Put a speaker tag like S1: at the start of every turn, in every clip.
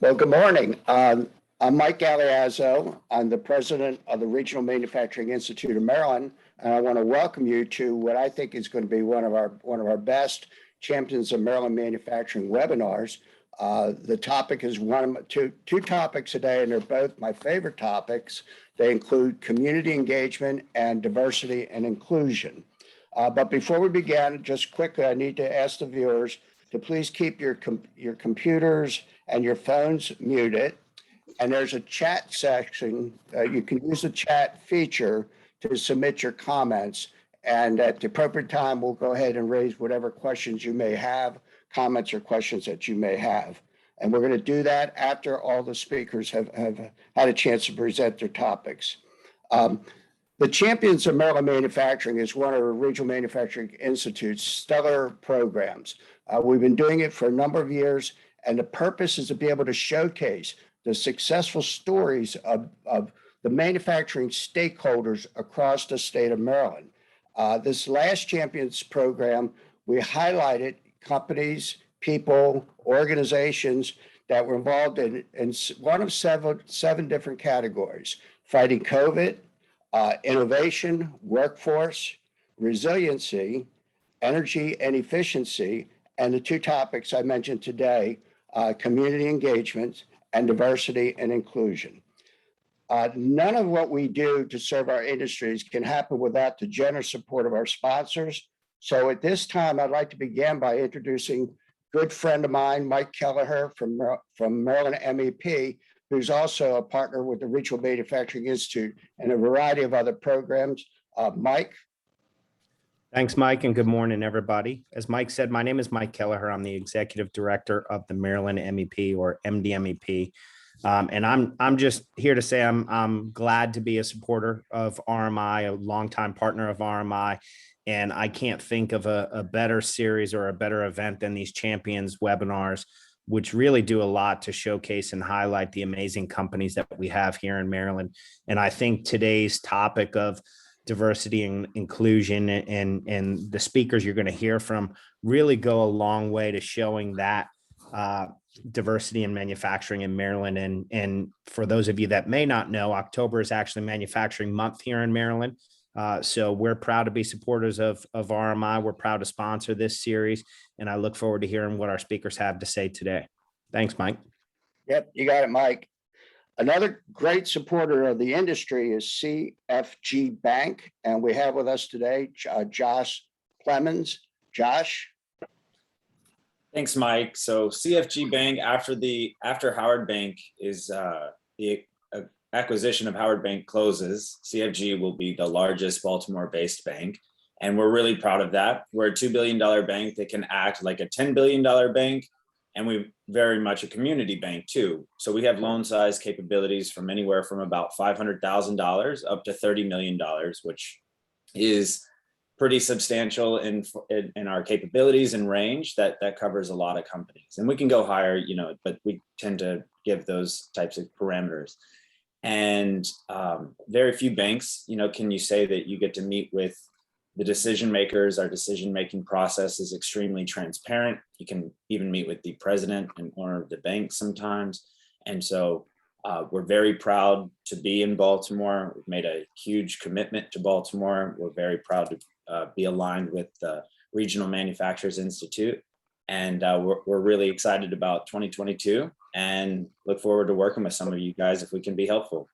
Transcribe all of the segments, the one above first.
S1: Well, good morning. I'm Mike Galeazzo. I'm the president of the Regional Manufacturing Institute of Maryland, and I want to welcome you to what I think is going to be one of our best Champions of Maryland Manufacturing webinars. The topic is two topics today, and they're both my favorite topics. They include community engagement and diversity and inclusion. But before we begin, just quickly, I need to ask the viewers to please keep your computers and your phones muted. And there's a chat section. You can use the chat feature to submit your comments. And at the appropriate time, we'll go ahead and raise whatever questions you may have, comments or questions that you may have. And we're going to do that after all the speakers have had a chance to present their topics. The Champions of Maryland Manufacturing is one of the Regional Manufacturing Institute's stellar programs. We've been doing it for a number of years, and the purpose is to be able to showcase the successful stories of the manufacturing stakeholders across the state of Maryland. This last Champions program, we highlighted companies, people, organizations that were involved in one of seven different categories: fighting COVID, innovation, workforce, resiliency, energy and efficiency, and the two topics I mentioned today, community engagement and diversity and inclusion. None of what we do to serve our industries can happen without the generous support of our sponsors. So at this time, I'd like to begin by introducing a good friend of mine, Mike Kelleher from Maryland MEP, who's also a partner with the Regional Manufacturing Institute and a variety of other programs. Mike.
S2: Thanks, Mike, and good morning, everybody. As Mike said, my name is Mike Kelleher. I'm the Executive Director of the Maryland MEP, or MDMEP. And I'm just here to say I'm glad to be a supporter of RMI, a longtime partner of RMI. And I can't think of a better series or a better event than these Champions webinars, which really do a lot to showcase and highlight the amazing companies that we have here in Maryland. And I think today's topic of diversity and inclusion and the speakers you're going to hear from really go a long way to showing that diversity in manufacturing in Maryland. And for those of you that may not know, October is actually Manufacturing Month here in Maryland. So we're proud to be supporters of RMI. We're proud to sponsor this series, and I look forward to hearing what our speakers have to say today. Thanks, Mike.
S1: Yep, you got it, Mike. Another great supporter of the industry is CFG Bank, and we have with us today Josh Clemens. Josh.
S3: Thanks, Mike. So CFG Bank, after Howard Bank is the acquisition of Howard Bank closes, CFG will be the largest Baltimore-based bank, and we're really proud of that. We're a $2 billion bank that can act like a $10 billion bank, and we're very much a community bank too. So we have loan size capabilities from anywhere from about $500,000 up to $30 million, which is pretty substantial in our capabilities and range that covers a lot of companies. And we can go higher, but we tend to give those types of parameters. And very few banks, can you say that you get to meet with the decision makers? Our decision-making process is extremely transparent. You can even meet with the president and owner of the bank sometimes. And so we're very proud to be in Baltimore. We've made a huge commitment to Baltimore. We're very proud to be aligned with the Regional Manufacturers Institute. And we're really excited about 2022 and look forward to working with some of you guys if we can be helpful.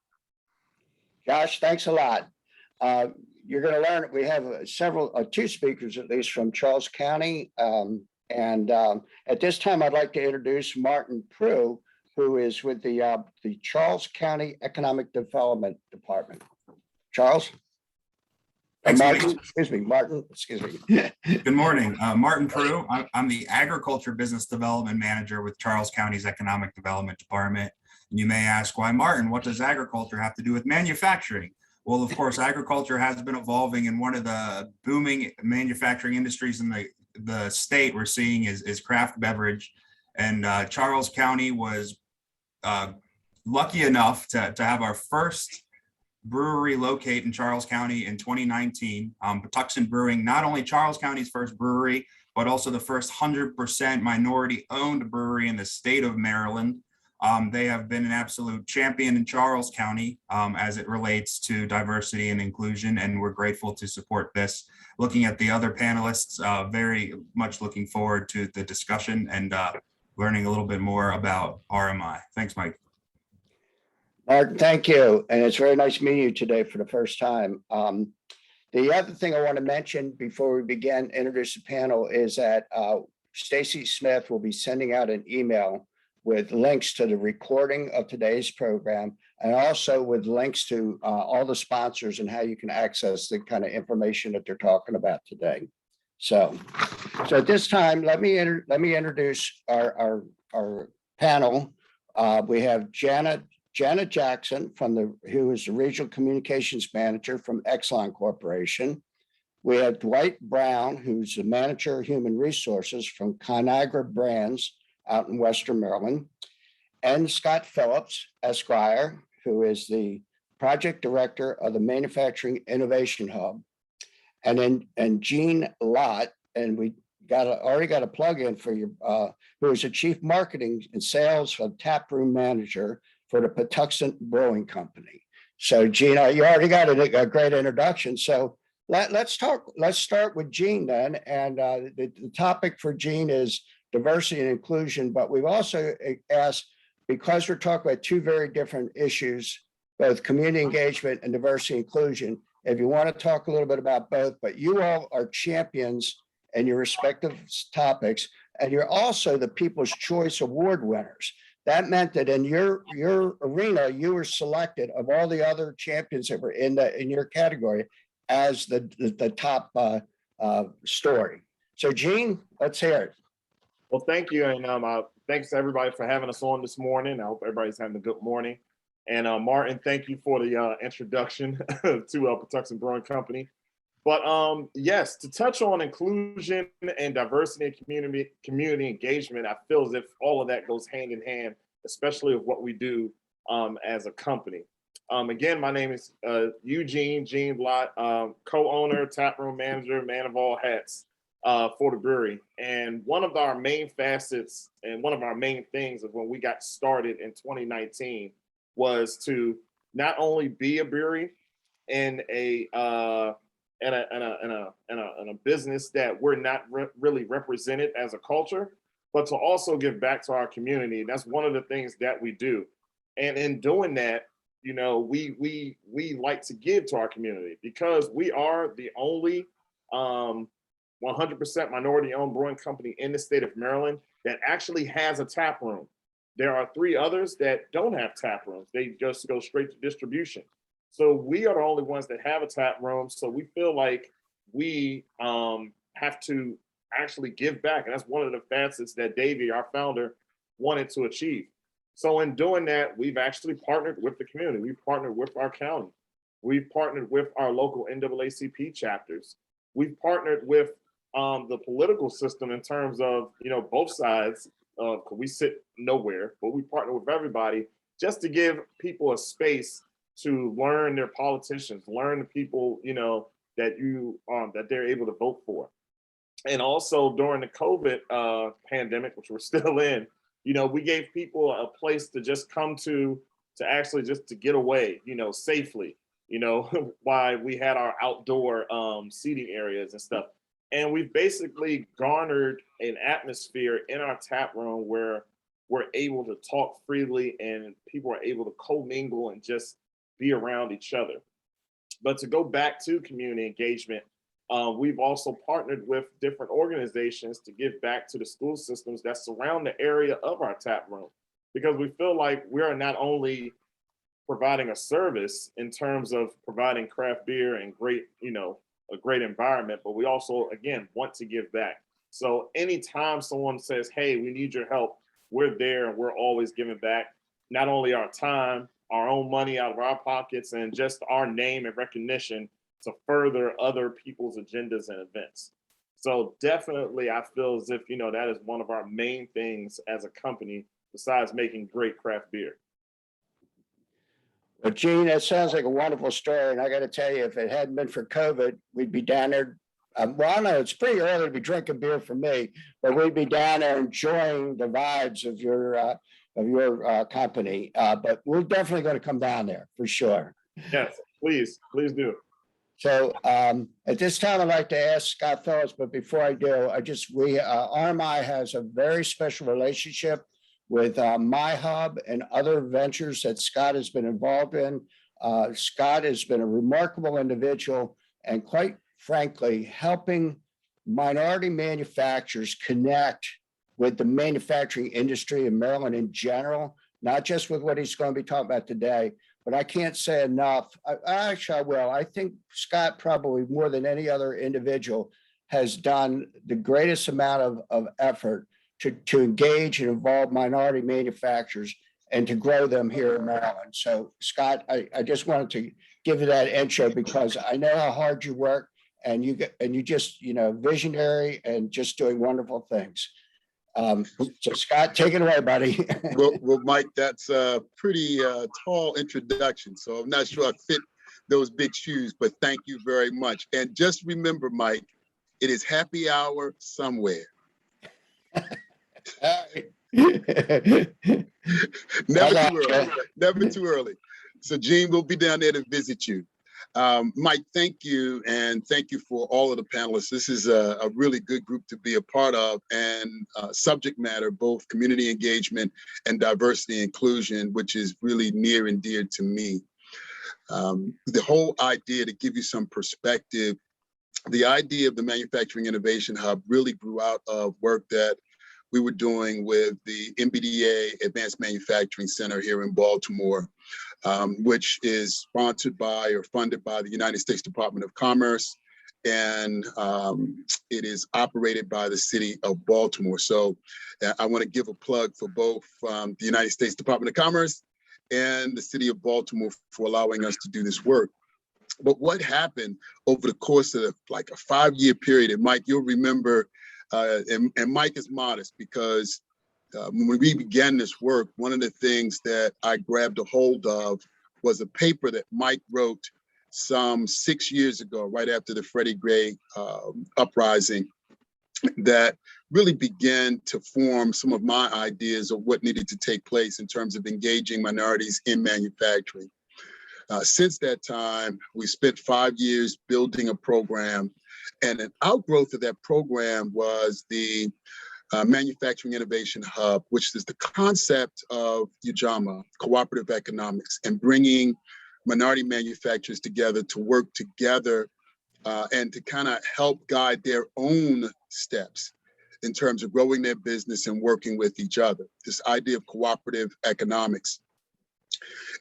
S1: Josh, thanks a lot. You're going to learn we have two speakers at least from Charles County. At this time, I'd like to introduce Martin Prue, who is with the Charles County Economic Development Department. Charles?
S4: Thanks,
S1: Martin, excuse me.
S4: Good morning, Martin Prue. I'm the Agriculture Business Development Manager with Charles County's Economic Development Department. And you may ask, why Martin? What does agriculture have to do with manufacturing? Well, of course, agriculture has been evolving, and one of the booming manufacturing industries in the state we're seeing is craft beverage. And Charles County was lucky enough to have our first brewery locate in Charles County in 2019. Patuxent Brewing, not only Charles County's first brewery, but also the first 100% minority owned brewery in the state of Maryland. They have been an absolute champion in Charles County as it relates to diversity and inclusion, and we're grateful to support this. Looking at the other panelists, very much looking forward to the discussion and learning a little bit more about RMI. Thanks, Mike.
S1: Martin, thank you. And it's very nice meeting you today for the first time. The other thing I want to mention before we begin, introduce the panel, is that Stacy Smith will be sending out an email with links to the recording of today's program and also with links to all the sponsors and how you can access the kind of information that they're talking about today. So at this time, let me introduce our panel. We have Janet Jackson who is the Regional Communications Manager from Exelon Corporation. We have Dwight Brown, who's the Manager of Human Resources from Conagra Brands out in Western Maryland, and Scott Phillips, Esquire, who is the Project Director of the Manufacturing Innovation Hub. And Jean Lott, and we already got a plug in for you, who is the Chief Marketing and Sales of Taproom Manager for the Patuxent Brewing Company. So Jean, you already got a great introduction. So let's start with Jean then. And the topic for Jean is diversity and inclusion, but we've also asked, because we're talking about two very different issues, both community engagement and diversity inclusion, if you want to talk a little bit about both, but you all are champions in your respective topics, and you're also the People's Choice Award winners. That meant that in your arena, you were selected of all the other champions that were in your category as the top story. So Jean, let's hear it.
S5: Well, thank you. And thanks to everybody for having us on this morning. I hope everybody's having a good morning. And Martin, thank you for the introduction to Patuxent Brewing Company. But yes, to touch on inclusion and diversity and community engagement, I feel as if all of that goes hand in hand, especially with what we do as a company. Again, my name is Eugene Lott, co-owner, taproom manager, man of all hats for the brewery. And one of our main facets and one of our main things of when we got started in 2019 was to not only be a brewery in a business that we're not really represented as a culture, but to also give back to our community. And that's one of the things that we do. And in doing that, you know, we like to give to our community because we are the only 100% minority-owned brewing company in the state of Maryland that actually has a tap room. There are 3 others that don't have tap rooms. They just go straight to distribution. So we are the only ones that have a tap room. So we feel like we have to actually give back. And that's one of the facets that Davey, our founder, wanted to achieve. So in doing that, we've actually partnered with the community. We've partnered with our county. We've partnered with our local NAACP chapters. We've partnered with the political system in terms of, you know, both sides. We sit nowhere, but we partner with everybody just to give people a space to learn their politicians, learn the people, you know, that they're able to vote for. And also during the COVID pandemic, which we're still in, you know, we gave people a place to just come to actually just to get away, you know, safely, you know, while we had our outdoor seating areas and stuff. And we've basically garnered an atmosphere in our tap room where we're able to talk freely and people are able to commingle and just be around each other. But to go back to community engagement, we've also partnered with different organizations to give back to the school systems that surround the area of our tap room, because we feel like we are not only providing a service in terms of providing craft beer and great, you know, a great environment, but we also, again, want to give back. So anytime someone says, hey, we need your help, we're there and we're always giving back, not only our time, our own money out of our pockets, and just our name and recognition to further other people's agendas and events. So definitely, I feel as if, you know, that is one of our main things as a company, besides making great craft beer.
S1: But Gene, that sounds like a wonderful story. And I got to tell you, if it hadn't been for COVID, we'd be down there. Well, I know it's pretty early to be drinking beer for me, but we'd be down there enjoying the vibes of company. But we're definitely going to come down there for sure.
S5: Yes, please do.
S1: So at this time, I'd like to ask Scott Phillips, but before I do, RMI has a very special relationship with MyHub and other ventures that Scott has been involved in. Scott has been a remarkable individual and quite frankly, helping minority manufacturers connect with the manufacturing industry in Maryland in general, not just with what he's going to be talking about today, but I can't say enough. Actually, I will. I think Scott probably more than any other individual has done the greatest amount of effort to engage and involve minority manufacturers and to grow them here in Maryland. So Scott, I just wanted to give you that intro because I know how hard you work and you just, visionary and just doing wonderful things. So Scott, take it away, buddy.
S6: Well, Mike, that's a pretty tall introduction. So I'm not sure I fit those big shoes, but thank you very much. And just remember, Mike, it is happy hour somewhere. Never too early. Never too early. So Gene, we'll be down there to visit you. Mike, thank you. And thank you for all of the panelists. This is a really good group to be a part of, and subject matter, both community engagement and diversity inclusion, which is really near and dear to me. The whole idea, to give you some perspective, the idea of the Manufacturing Innovation Hub really grew out of work that we were doing with the MBDA Advanced Manufacturing Center here in Baltimore, which is sponsored by or funded by the United States Department of Commerce, and it is operated by the city of Baltimore. So I want to give a plug for both the United States Department of Commerce and the city of Baltimore for allowing us to do this work. But what happened over the course of like a 5-year period, and Mike, you'll remember, and Mike is modest because when we began this work, one of the things that I grabbed a hold of was a paper that Mike wrote some 6 years ago, right after the Freddie Gray uprising, that really began to form some of my ideas of what needed to take place in terms of engaging minorities in manufacturing. Since that time, we spent 5 years building a program, and an outgrowth of that program was the Manufacturing Innovation Hub, which is the concept of UJAMA, cooperative economics, and bringing minority manufacturers together to work together and to kind of help guide their own steps in terms of growing their business and working with each other. This idea of cooperative economics.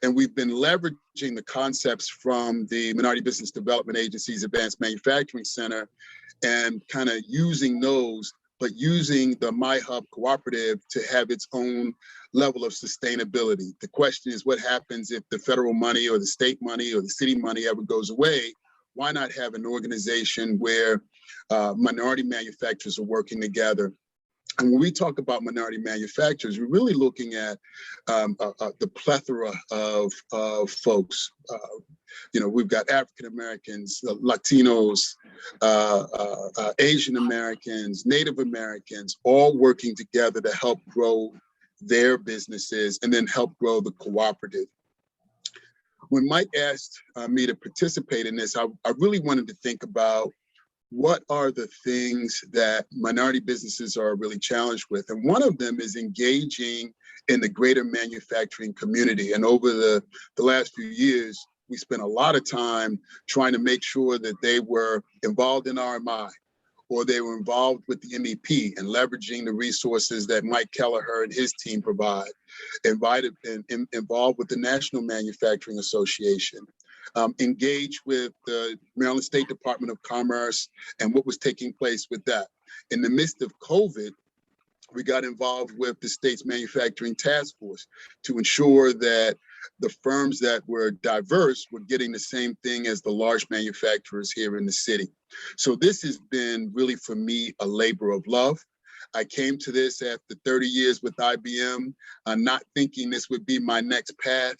S6: And we've been leveraging the concepts from the Minority Business Development Agency's Advanced Manufacturing Center and kind of using those, but using the MyHub cooperative to have its own level of sustainability. The question is, what happens if the federal money or the state money or the city money ever goes away? Why not have an organization where minority manufacturers are working together? And when we talk about minority manufacturers, we're really looking at the plethora of folks. We've got African Americans, Latinos, Asian Americans, Native Americans, all working together to help grow their businesses and then help grow the cooperative. When Mike asked me to participate in this, I really wanted to think about what are the things that minority businesses are really challenged with. And one of them is engaging in the greater manufacturing community. And over the last few years, we spent a lot of time trying to make sure that they were involved in RMI, or they were involved with the MEP and leveraging the resources that Mike Kelleher and his team provide, involved with the National Manufacturing Association, engaged with the Maryland State Department of Commerce and what was taking place with that. In the midst of COVID, we got involved with the state's manufacturing task force to ensure that the firms that were diverse were getting the same thing as the large manufacturers here in the city. So this has been really, for me, a labor of love. I came to this after 30 years with IBM, not thinking this would be my next path,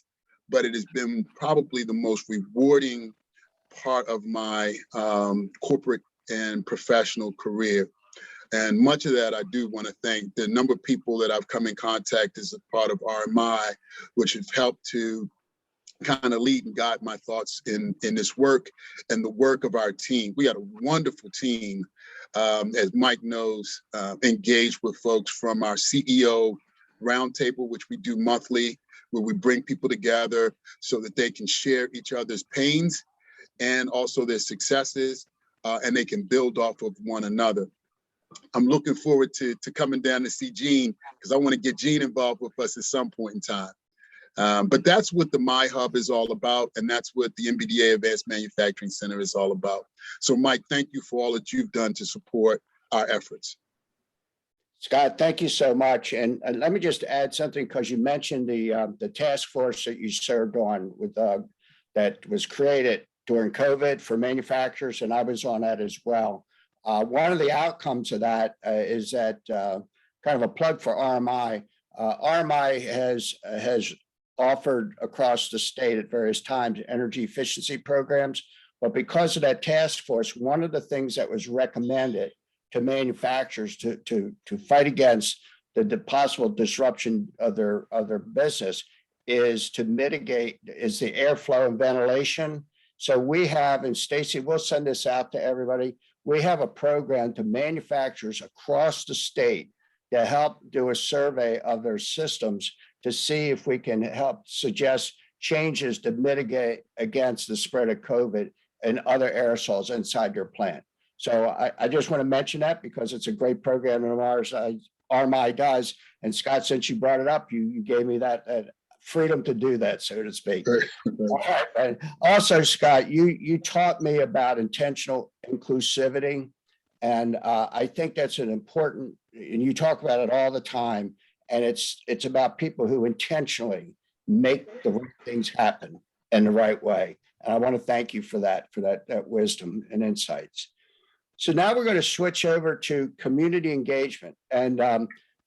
S6: but it has been probably the most rewarding part of my corporate and professional career. And much of that, I do want to thank the number of people that I've come in contact as a part of RMI, which have helped to kind of lead and guide my thoughts in this work and the work of our team. We got a wonderful team, as Mike knows, engaged with folks from our CEO roundtable, which we do monthly, where we bring people together so that they can share each other's pains and also their successes, and they can build off of one another. I'm looking forward to coming down to see Gene, because I want to get Gene involved with us at some point in time. But that's what the My Hub is all about, and that's what the MBDA Advanced Manufacturing Center is all about. So Mike, thank you for all that you've done to support our efforts.
S1: Scott, thank you so much. And let me just add something, because you mentioned the task force that you served on with that was created during COVID for manufacturers, and I was on that as well. One of the outcomes of that is that kind of a plug for RMI. RMI has offered across the state at various times energy efficiency programs, but because of that task force, one of the things that was recommended to manufacturers to fight against the possible disruption of their business is to mitigate is the airflow and ventilation. So we have, and Stacy, we'll send this out to everybody. We have a program to manufacturers across the state to help do a survey of their systems to see if we can help suggest changes to mitigate against the spread of COVID and other aerosols inside your plant. So I just want to mention that because it's a great program of ours, RMI does. And Scott, since you brought it up, you gave me that freedom to do that, so to speak. All right. And also, Scott, you taught me about intentional inclusivity. And I think that's an important, and you talk about it all the time. And it's about people who intentionally make the right things happen in the right way. And I want to thank you for that wisdom and insights. So now we're going to switch over to community engagement. And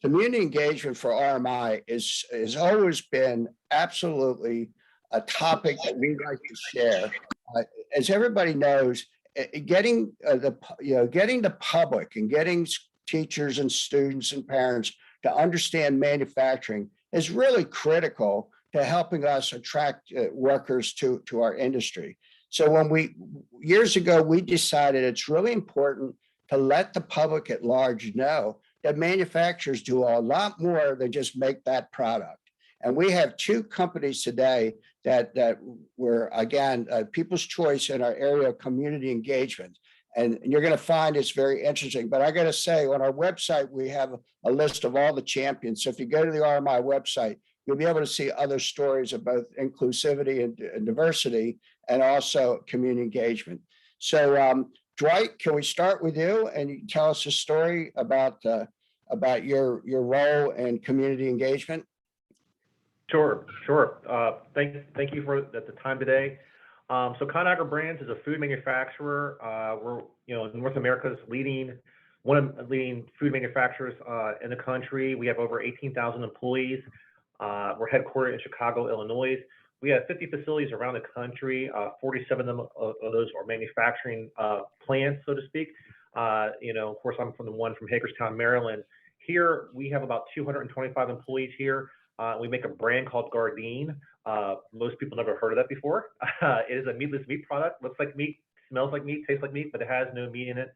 S1: community engagement for RMI has always been absolutely a topic that we like to share. As everybody knows, getting the public and getting teachers and students and parents to understand manufacturing is really critical to helping us attract workers to our industry. So years ago, we decided it's really important to let the public at large know that manufacturers do a lot more than just make that product. And we have two companies today that were, again, people's choice in our area of community engagement. And you're going to find it's very interesting. But I got to say, on our website, we have a list of all the champions. So if you go to the RMI website, you'll be able to see other stories of both inclusivity and diversity, and also community engagement. So Dwight, can we start with you and you tell us a story about your role in community engagement?
S7: Sure. Thank you for the time today. So Conagra Brands is a food manufacturer. We're North America's one of the leading food manufacturers in the country. We have over 18,000 employees. We're headquartered in Chicago, Illinois. We have 50 facilities around the country. 47 of those are manufacturing plants, so to speak. Of course, I'm from the one from Hagerstown, Maryland. Here, we have about 225 employees here. We make a brand called Gardein. Most people never heard of that before. It is a meatless meat product. Looks like meat, smells like meat, tastes like meat, but it has no meat in it.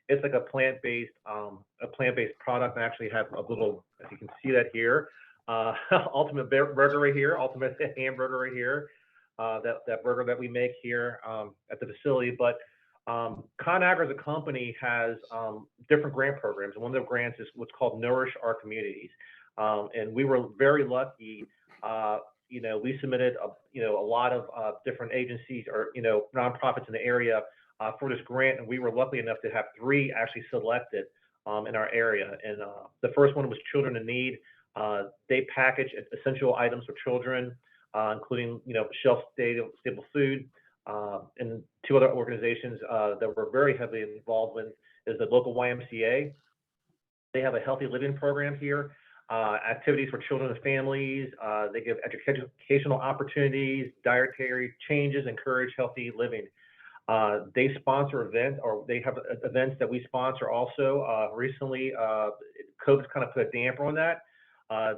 S7: It's like a plant-based product. I actually have a little, as you can see that here, ultimate burger right here, ultimate hamburger right here. That burger that we make here at the facility. But Conagra as a company has different grant programs. And one of the grants is what's called Nourish Our Communities. And we were very lucky. We submitted a lot of different agencies or nonprofits in the area for this grant, and we were lucky enough to have 3 actually selected in our area. And the first one was Children in Need. They package essential items for children, including shelf-stable food. And 2 other organizations that we're very heavily involved with is the local YMCA. They have a healthy living program here. Activities for children and families. They give educational opportunities, dietary changes, encourage healthy living. They sponsor events, or they have events that we sponsor also. Recently, COVID kind of put a damper on that.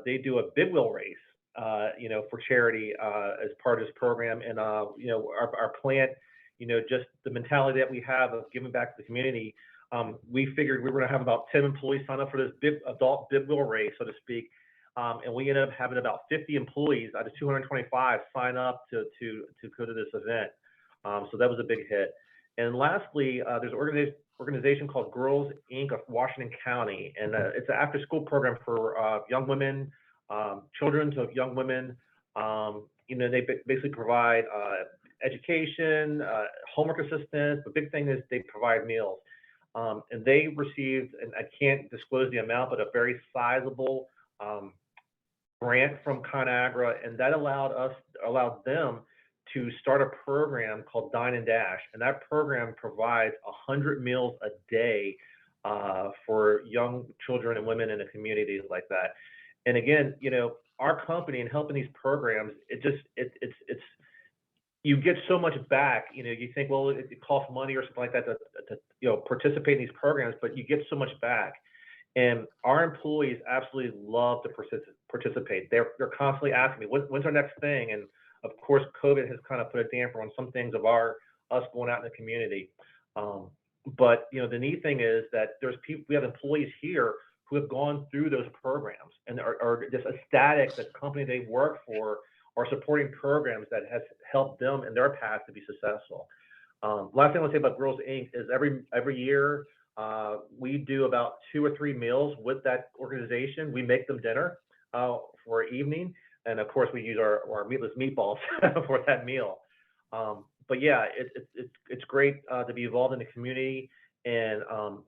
S7: They do a big wheel race, for charity as part of this program. And, our plant, just the mentality that we have of giving back to the community, we figured we were going to have about 10 employees sign up for this big adult big wheel race, so to speak. And we ended up having about 50 employees out of 225 sign up to go to this event. So that was a big hit. And lastly, there's an organization called Girls Inc. of Washington County, and it's an after-school program for young women, children to young women. They basically provide education, homework assistance. The big thing is they provide meals. And they received, and I can't disclose the amount, but a very sizable grant from ConAgra, and that allowed them to start a program called Dine and Dash. And that program provides 100 meals a day for young children and women in a community like that. And again, our company and helping these programs, it's you get so much back. You think, well, it costs money or something like that to participate in these programs, but you get so much back. And our employees absolutely love to participate. They're constantly asking me, when's our next thing? And of course, COVID has kind of put a damper on some things of us going out in the community. But the neat thing is that we have employees here who have gone through those programs and are just ecstatic that the company they work for are supporting programs that has helped them in their path to be successful. Last thing I want to say about Girls Inc. is every year we do about 2 or 3 meals with that organization. We make them dinner for evening, and of course we use our meatless meatballs for that meal. But yeah, it's great to be involved in the community, and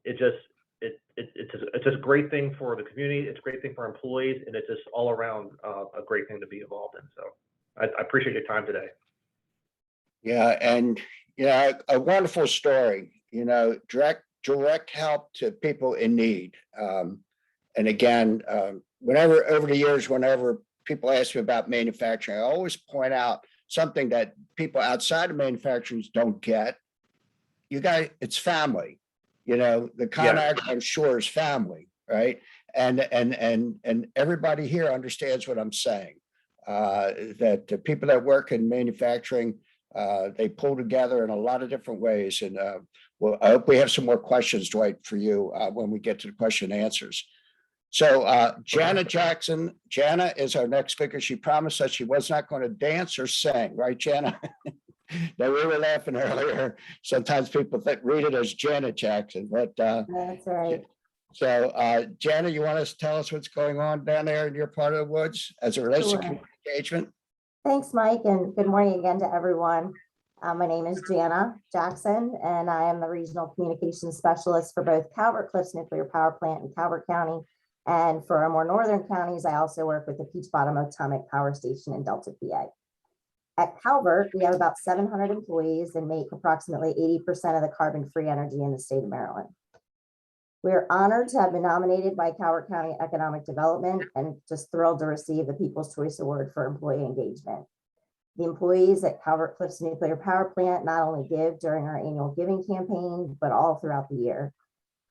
S7: it's just a great thing for the community. It's a great thing for our employees, and it's just all around a great thing to be involved in. So I appreciate your time today.
S1: Yeah, and a wonderful story. Direct help to people in need. And again, over the years, whenever people ask me about manufacturing, I always point out something that people outside of manufacturing don't get. It's family. The ConAgra, I'm sure, is family, right? And everybody here understands what I'm saying. That the people that work in manufacturing, they pull together in a lot of different ways. And well, I hope we have some more questions, Dwight, for you when we get to the question and answers. So Jana Jackson, Jana is our next speaker. She promised us she was not going to dance or sing, right, Jana? Now, we were laughing earlier. Sometimes people read it as Janet Jackson, but
S8: that's right.
S1: So Jana, you want to tell us what's going on down there in your part of the woods as it relates to community engagement?
S8: Thanks, Mike, and good morning again to everyone. My name is Jana Jackson, and I am the Regional Communications Specialist for both Calvert Cliffs Nuclear Power Plant in Calvert County. And for our more northern counties, I also work with the Peach Bottom Atomic Power Station in Delta, PA. At Calvert, we have about 700 employees and make approximately 80% of the carbon-free energy in the state of Maryland. We are honored to have been nominated by Calvert County Economic Development and just thrilled to receive the People's Choice Award for employee engagement. The employees at Calvert Cliffs Nuclear Power Plant not only give during our annual giving campaign, but all throughout the year.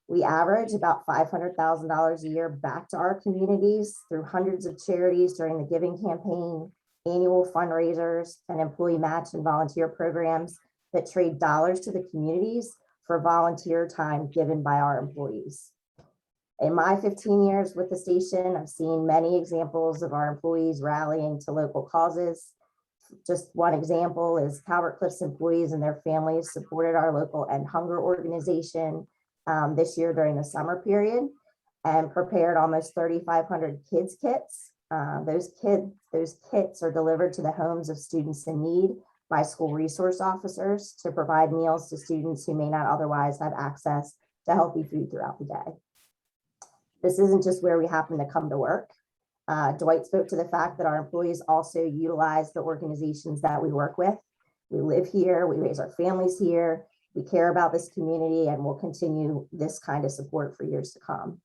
S8: We average about $500,000 a year back to our communities through hundreds of charities during the giving campaign, annual fundraisers, and employee match and volunteer programs that trade dollars to the communities for volunteer time given by our employees. In my 15 years with the station, I've seen many examples of our employees rallying to local causes. Just one example is Calvert Cliffs employees and their families supported our local End Hunger organization this year during the summer period and prepared almost 3,500 kids kits. Those kits are delivered to the homes of students in need by school resource officers to provide meals to students who may not otherwise have access to healthy food throughout the day. This isn't just where we happen to come to work. Dwight spoke to the fact that our employees also utilize the organizations that we work with. We live here, we raise our families here, we care about this community, and we'll continue this kind of support for years to come.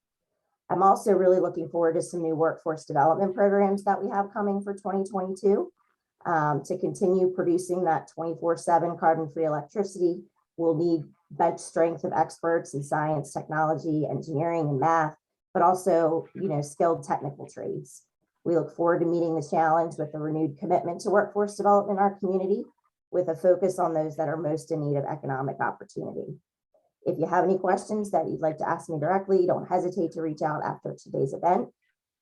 S8: I'm also really looking forward to some new workforce development programs that we have coming for 2022 to continue producing that 24/7 carbon-free electricity we'll need bench strength of experts in science, technology, engineering, and math, but also, skilled technical trades. We look forward to meeting the challenge with a renewed commitment to workforce development in our community, with a focus on those that are most in need of economic opportunity. If you have any questions that you'd like to ask me directly, don't hesitate to reach out after today's event.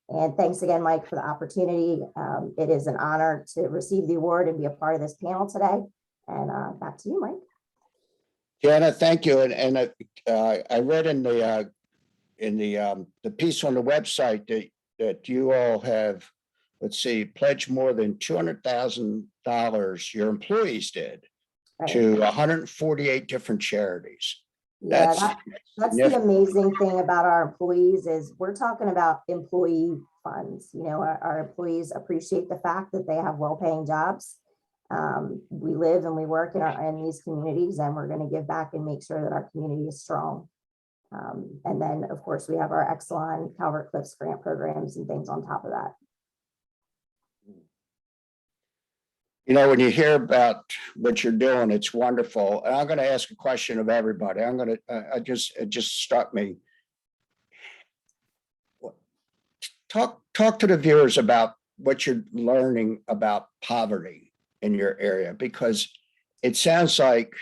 S8: And thanks again, Mike, for the opportunity. It is an honor to receive the award and be a part of this panel today. And back to you, Mike.
S1: Jana, thank you. And I read in the piece on the website that you all have, let's see, pledged more than $200,000, your employees did,
S8: Right.
S1: to 148 different charities.
S8: Yeah, that's the amazing thing about our employees is we're talking about employee funds. Our employees appreciate the fact that they have well-paying jobs. We live and we work in these communities, and we're going to give back and make sure that our community is strong. And then, of course, we have our Exelon, Calvert Cliffs grant programs and things on top of that.
S1: When you hear about what you're doing, it's wonderful. And I'm going to ask a question of everybody. It just struck me. Talk to the viewers about what you're learning about poverty in your area, because it sounds like,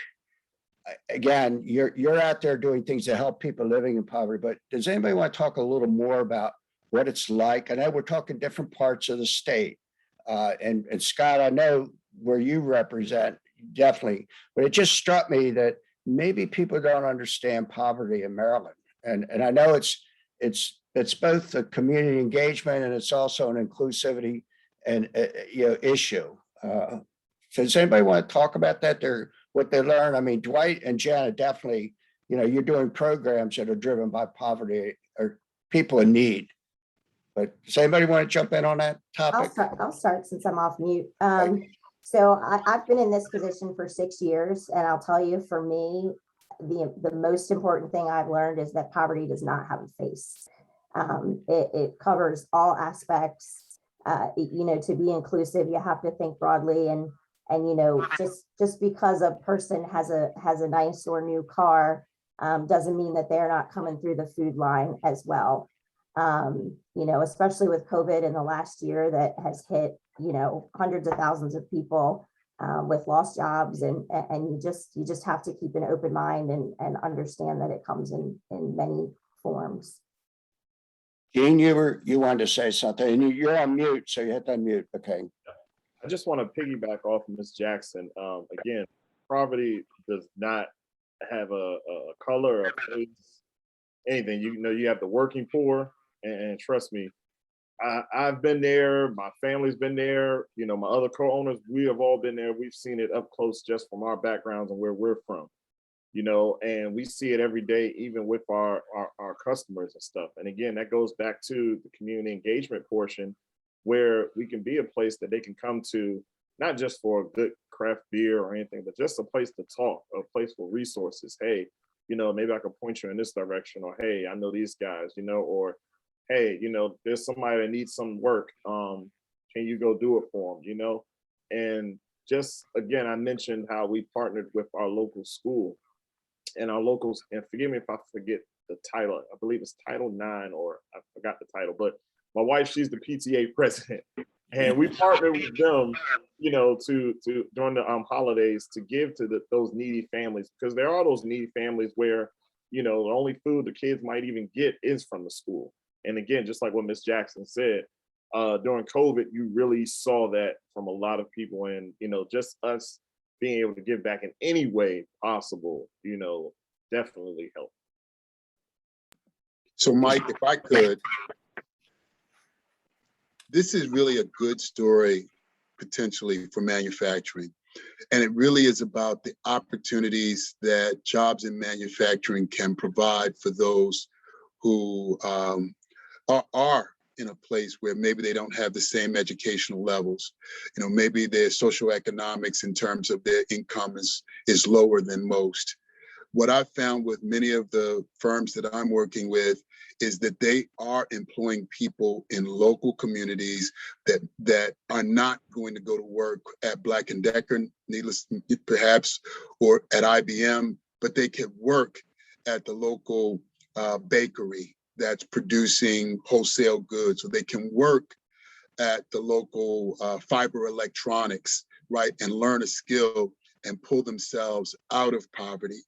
S1: again, you're out there doing things to help people living in poverty, but does anybody want to talk a little more about what it's like? I know we're talking different parts of the state. And Scott, I know where you represent, definitely, but it just struck me that maybe people don't understand poverty in Maryland. And I know it's both the community engagement and it's also an inclusivity and issue. So does anybody want to talk about that? What they learn? I mean, Dwight and Jana, definitely, you're doing programs that are driven by poverty or people in need. But does anybody want to jump in on that topic?
S8: I'll start since I'm off mute. So I've been in this position for 6 years, and I'll tell you, for me, the most important thing I've learned is that poverty does not have a face. It covers all aspects. To be inclusive, you have to think broadly, and just because a person has a nice or new car doesn't mean that they're not coming through the food line as well. Especially with COVID in the last year that has hit, hundreds of thousands of people with lost jobs, and you just have to keep an open mind and understand that it comes in many forms.
S1: Gene, you wanted to say something, and you're on mute, so you hit that mute. Okay.
S5: I just want to piggyback off of Ms. Jackson. Again, poverty does not have a color, a face, anything. You have the working poor, and trust me, I've been there. My family's been there. My other co-owners, we have all been there. We've seen it up close just from our backgrounds and where we're from. And we see it every day, even with our customers and stuff. And again, that goes back to the community engagement portion, where we can be a place that they can come to, not just for a good craft beer or anything, but just a place to talk, a place for resources. Hey, maybe I could point you in this direction, or hey, I know these guys, or hey, there's somebody that needs some work. Can you go do it for them? And just again, I mentioned how we partnered with our local school, and our locals, and forgive me if I forget the title, I believe it's Title IX, or I forgot the title, but my wife, she's the PTA president, and we partnered with them, to during the holidays to give to those needy families, because there are those needy families where, the only food the kids might even get is from the school. And again, just like what Ms. Jackson said, during COVID, you really saw that from a lot of people, and just us being able to give back in any way possible, definitely helped.
S6: So Mike, if I could, this is really a good story potentially for manufacturing. And it really is about the opportunities that jobs in manufacturing can provide for those who are in a place where maybe they don't have the same educational levels. Maybe their socioeconomics in terms of their income is lower than most. What I've found with many of the firms that I'm working with is that they are employing people in local communities that are not going to go to work at Black & Decker, needless perhaps, or at IBM, but they can work at the local bakery that's producing wholesale goods, or they can work at the local fiber electronics, right, and learn a skill and pull themselves out of poverty.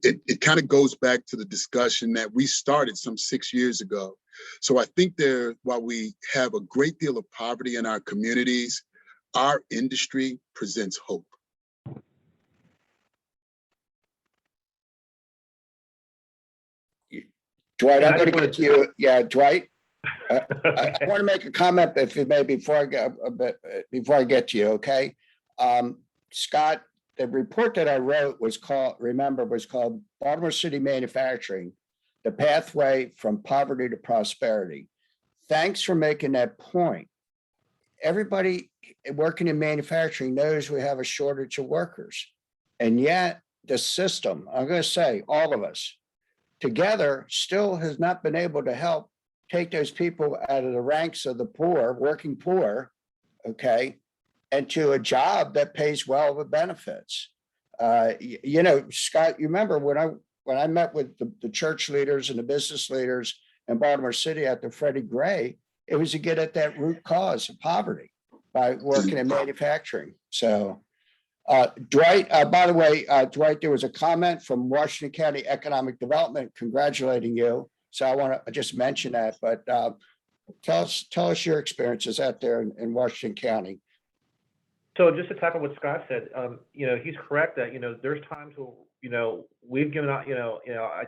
S6: It kind of goes back to the discussion that we started some 6 years ago. So I think while we have a great deal of poverty in our communities, our industry presents hope.
S1: Dwight,
S7: Yeah,
S1: I'm
S7: I
S1: going to
S7: just
S1: get to you. Yeah, Dwight. I want to make a comment, if you may, before I get to you. Okay, Scott, the report that I wrote was called Baltimore City Manufacturing: The Pathway from Poverty to Prosperity. Thanks for making that point. Everybody working in manufacturing knows we have a shortage of workers, and yet the system, I'm going to say all of us together, still has not been able to help take those people out of the ranks of the poor, working poor, okay, and to a job that pays well with benefits. You know, Scott, you remember when I met with the church leaders and the business leaders in Baltimore City after Freddie Gray, it was to get at that root cause of poverty by working in manufacturing. So, Dwight, by the way, Dwight, there was a comment from Washington County Economic Development congratulating you. So I want to just mention that, but tell us your experiences out there in Washington County.
S7: So just to tackle what Scott said, you know, he's correct that, you know, there's times where, you know, we've given out, I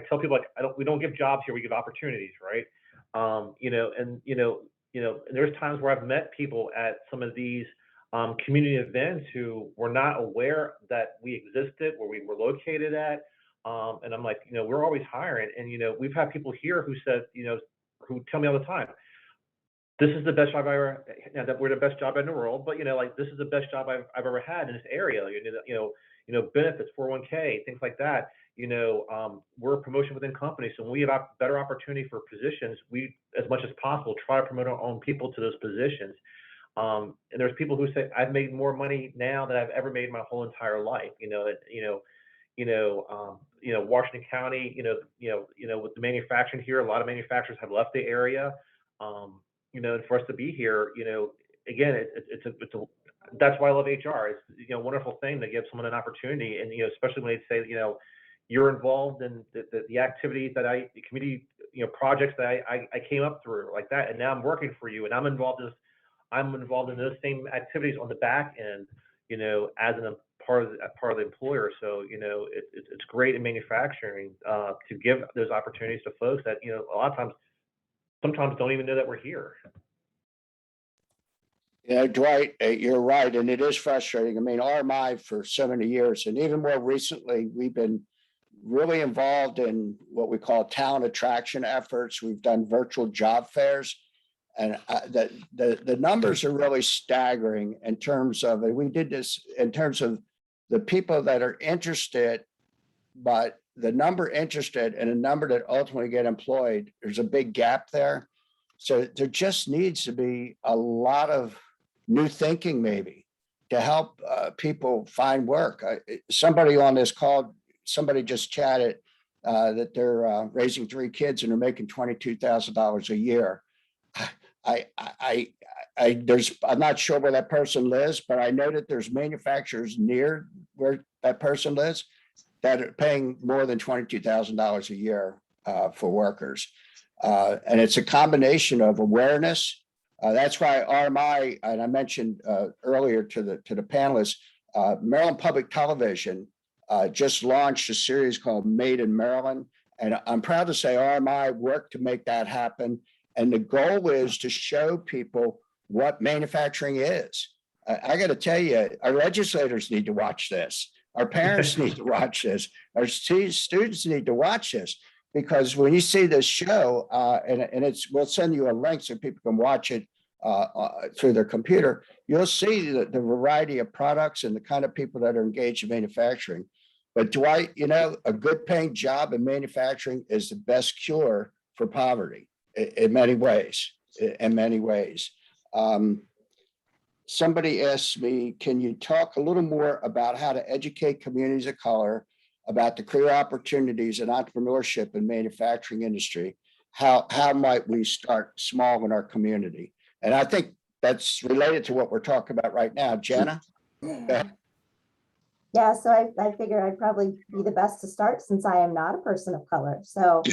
S7: tell people, like, we don't give jobs here, we give opportunities, right? You know, and there's times where I've met people at some of these community events who were not aware that we existed, where we were located at. And I'm like, you know, we're always hiring. And, you know, we've had people here who said, you know, who tell me all the time, this is the best job I ever, that we're the best job in the world, but, you know, like, this is the best job I've ever had in this area. Benefits, 401k, things like that. You know, we're a promotion within companies. So when we have a better opportunity for positions, we, as much as possible, try to promote our own people to those positions. And there's people who say, I've made more money now than I've ever made my whole entire life. Washington County, with the manufacturing here, a lot of manufacturers have left the area. And for us to be here, again, that's why I love HR. It's, a wonderful thing to give someone an opportunity. And, especially when they say, you're involved in the activities that the community, projects that I came up through like that. And now I'm working for you and I'm involved in those same activities on the back end, as a part of the employer. So, it's great in manufacturing to give those opportunities to folks that, a lot of times, sometimes don't even know that we're here.
S1: Yeah, Dwight, you're right. And it is frustrating. I mean, RMI for so many years, and even more recently, we've been really involved in what we call talent attraction efforts. We've done virtual job fairs. And the numbers are really staggering in terms of, and we did this in terms of the people that are interested, but the number interested and the number that ultimately get employed, there's a big gap there. So there just needs to be a lot of new thinking maybe to help people find work. Somebody on this call, somebody just chatted that they're raising 3 kids and they're making $22,000 a year. I'm not sure where that person lives, but I know that there's manufacturers near where that person lives that are paying more than $22,000 a year for workers. And it's a combination of awareness. That's why RMI, and I mentioned earlier to the panelists, Maryland Public Television just launched a series called Made in Maryland. And I'm proud to say RMI worked to make that happen. And the goal is to show people what manufacturing is. I got to tell you, our legislators need to watch this. Our parents need to watch this. Our students need to watch this, because when you see this show, we'll send you a link so people can watch it through their computer. You'll see the variety of products and the kind of people that are engaged in manufacturing. But Dwight, a good paying job in manufacturing is the best cure for poverty in many ways. Somebody asked me, can you talk a little more about how to educate communities of color about the career opportunities and entrepreneurship in manufacturing industry. How might we start small in our community? And I think that's related to what we're talking about right now. Jenna?
S8: Yeah, so I figured I'd probably be the best to start since I am not a person of color. So,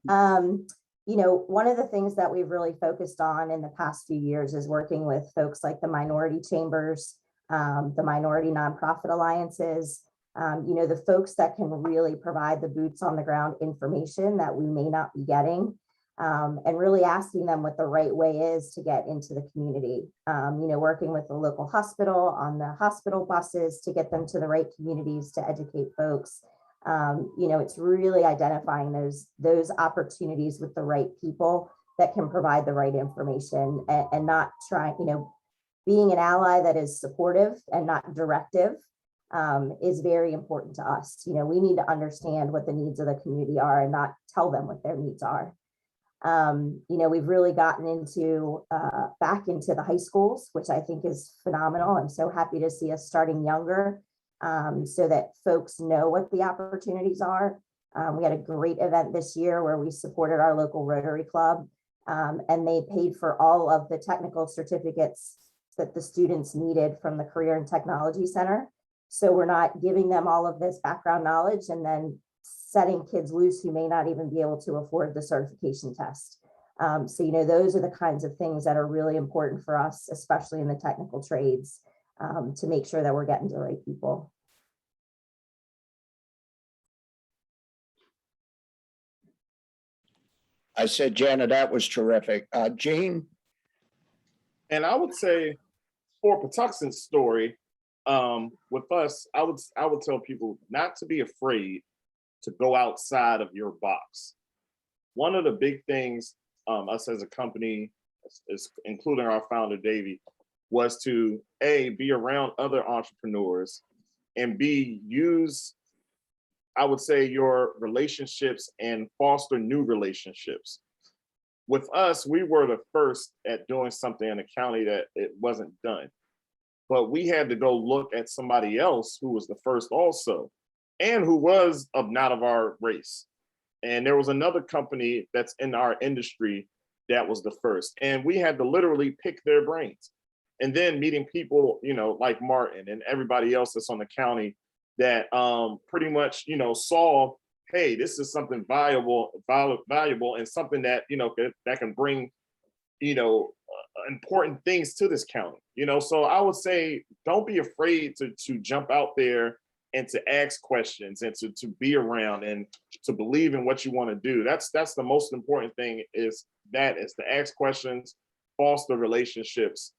S8: one of the things that we've really focused on in the past few years is working with folks like the minority chambers, the minority nonprofit alliances, the folks that can really provide the boots on the ground information that we may not be getting, and really asking them what the right way is to get into the community. Working with the local hospital on the hospital buses to get them to the right communities to educate folks. It's really identifying those opportunities with the right people that can provide the right information and not trying, being an ally that is supportive and not directive is very important to us. We need to understand what the needs of the community are and not tell them what their needs are. We've really gotten into back into the high schools, which I think is phenomenal. I'm so happy to see us starting younger so that folks know what the opportunities are. We had a great event this year where we supported our local Rotary Club, and they paid for all of the technical certificates that the students needed from the Career and Technology Center. So we're not giving them all of this background knowledge and then setting kids loose who may not even be able to afford the certification test. Those are the kinds of things that are really important for us, especially in the technical trades, to make sure that we're getting to the right people.
S1: I said, Jana, that was terrific. Gene?
S5: And I would say for Patuxent's story, with us, I would tell people not to be afraid to go outside of your box. One of the big things us as a company, is including our founder, Davey, was to A, be around other entrepreneurs, and B, use, I would say, your relationships and foster new relationships. With us, we were the first at doing something in the county that it wasn't done. But we had to go look at somebody else who was the first also, and who was not of our race. And there was another company that's in our industry that was the first. And we had to literally pick their brains. And then meeting people, like Martin and everybody else that's on the county that pretty much, saw, hey, this is something valuable and something that, that can bring, important things to this county. So I would say, don't be afraid to jump out there and to ask questions and to be around and to believe in what you want to do. That's the most important thing is to ask questions, foster relationships.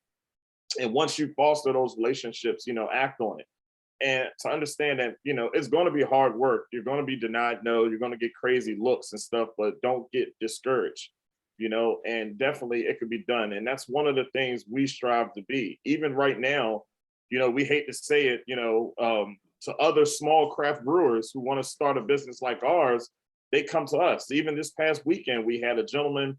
S5: And once you foster those relationships, act on it. And to understand that, it's going to be hard work. You're going to be denied no, you're going to get crazy looks and stuff, but don't get discouraged, and definitely it could be done. And that's one of the things we strive to be. Even right now, we hate to say it, to other small craft brewers who want to start a business like ours, they come to us. Even this past weekend, we had a gentleman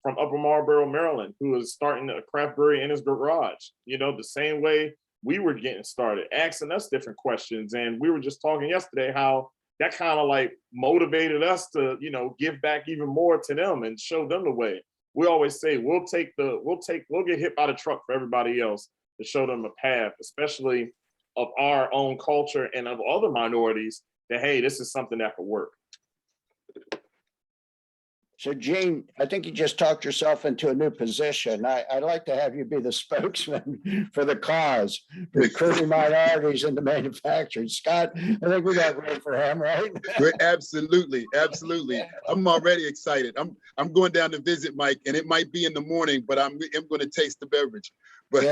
S5: from Upper Marlboro, Maryland, who is starting a craft brewery in his garage, the same way we were getting started, asking us different questions. And we were just talking yesterday how that kind of like motivated us to, give back even more to them and show them the way. We always say, we'll get hit by the truck for everybody else to show them a path, especially of our own culture and of other minorities, that, hey, this is something that could work.
S1: So Gene, I think you just talked yourself into a new position. I'd like to have you be the spokesman for the cause, recruiting minorities into manufacturing. Scott, I think we got room for him, right?
S6: Absolutely. I'm already excited. I'm going down to visit Mike, and it might be in the morning, but I'm going to taste the beverage. But,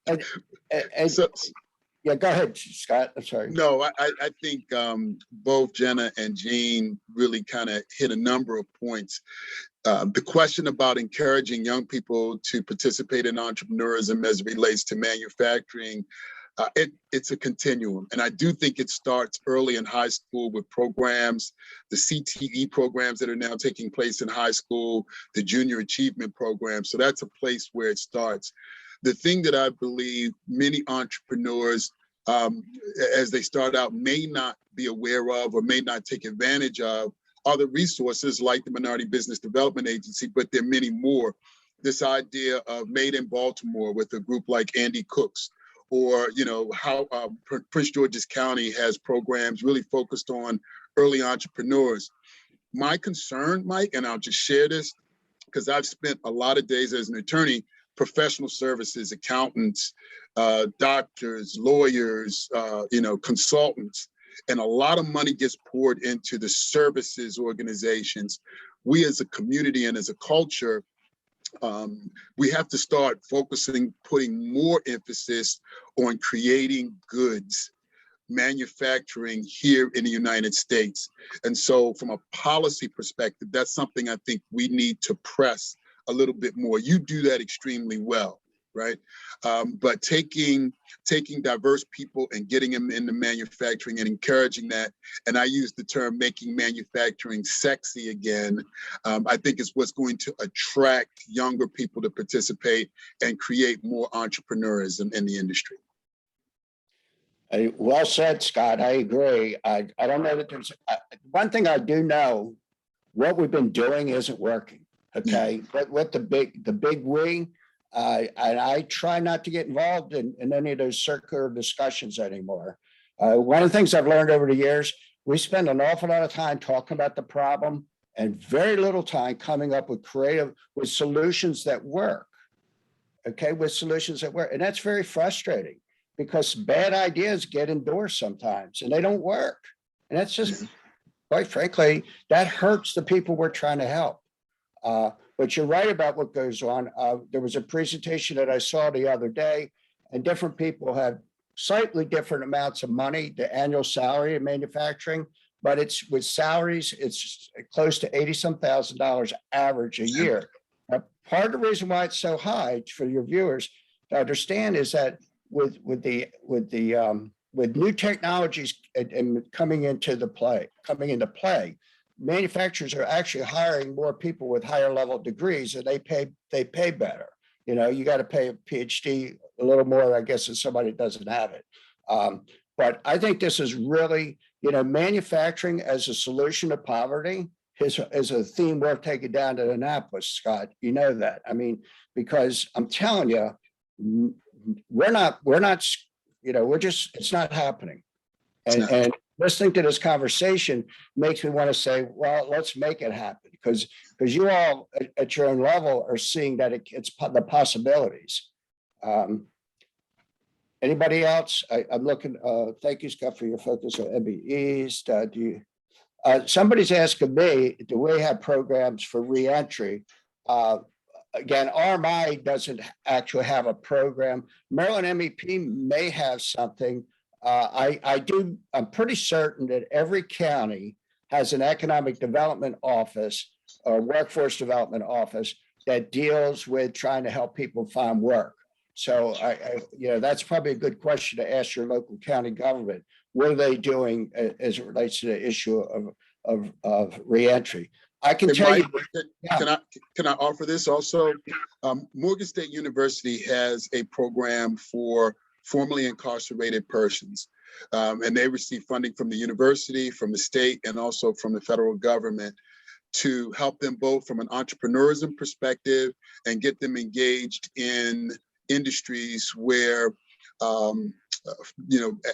S1: Yeah.
S6: So,
S1: yeah, go ahead, Scott. I'm sorry.
S6: no, I think both Jenna and Gene really kind of hit a number of points. The question about encouraging young people to participate in entrepreneurism as it relates to manufacturing, it's a continuum. And I do think it starts early in high school with programs, the CTE programs that are now taking place in high school, the junior achievement program. So that's a place where it starts. The thing that I believe many entrepreneurs as they start out, may not be aware of or may not take advantage of other resources like the Minority Business Development Agency, but there are many more. This idea of Made in Baltimore with a group like Andy Cooks, or how Prince George's County has programs really focused on early entrepreneurs. My concern, Mike, and I'll just share this because I've spent a lot of days as an attorney, professional services, accountants, doctors, lawyers, consultants, and a lot of money gets poured into the services organizations. We as a community and as a culture, we have to start putting more emphasis on creating goods, manufacturing here in the United States. And so from a policy perspective, that's something I think we need to press a little bit more. You do that extremely well, right? But taking diverse people and getting them into manufacturing and encouraging that, and I use the term making manufacturing sexy again, I think is what's going to attract younger people to participate and create more entrepreneurism in the industry.
S1: Well said, Scott. I agree. I don't know that there's one thing I do know, what we've been doing isn't working. Okay, but with the big we, and I try not to get involved in any of those circular discussions anymore. One of the things I've learned over the years, we spend an awful lot of time talking about the problem and very little time coming up with with solutions that work. Okay, with solutions that work, and that's very frustrating because bad ideas get endorsed sometimes and they don't work, and that's just, quite frankly, that hurts the people we're trying to help. But you're right about what goes on. There was a presentation that I saw the other day, and different people have slightly different amounts of money, the annual salary in manufacturing, but it's with salaries, it's close to $80-some thousand average a year. Now, part of the reason why it's so high for your viewers to understand is that with new technologies and coming into play, manufacturers are actually hiring more people with higher level degrees, and they pay better. You got to pay a PhD a little more, I guess, than somebody that doesn't have it. But I think this is really, manufacturing as a solution to poverty is a theme worth taking down to Annapolis, Scott. You know that. I mean, because I'm telling you, it's not happening. And listening to this conversation makes me want to say, well, let's make it happen, because you all at your own level are seeing that it's the possibilities. Anybody else? I'm looking. Thank you, Scott, for your focus on MB East. Somebody's asking me, do we have programs for reentry? Again, RMI doesn't actually have a program. Maryland MEP may have something. I'm pretty certain that every county has an economic development office or workforce development office that deals with trying to help people find work. So that's probably a good question to ask your local county government. What are they doing as it relates to the issue of reentry? I can tell you.
S6: Can I offer this also? Morgan State University has a program for formerly incarcerated persons, and they receive funding from the university, from the state, and also from the federal government to help them both from an entrepreneurism perspective and get them engaged in industries where,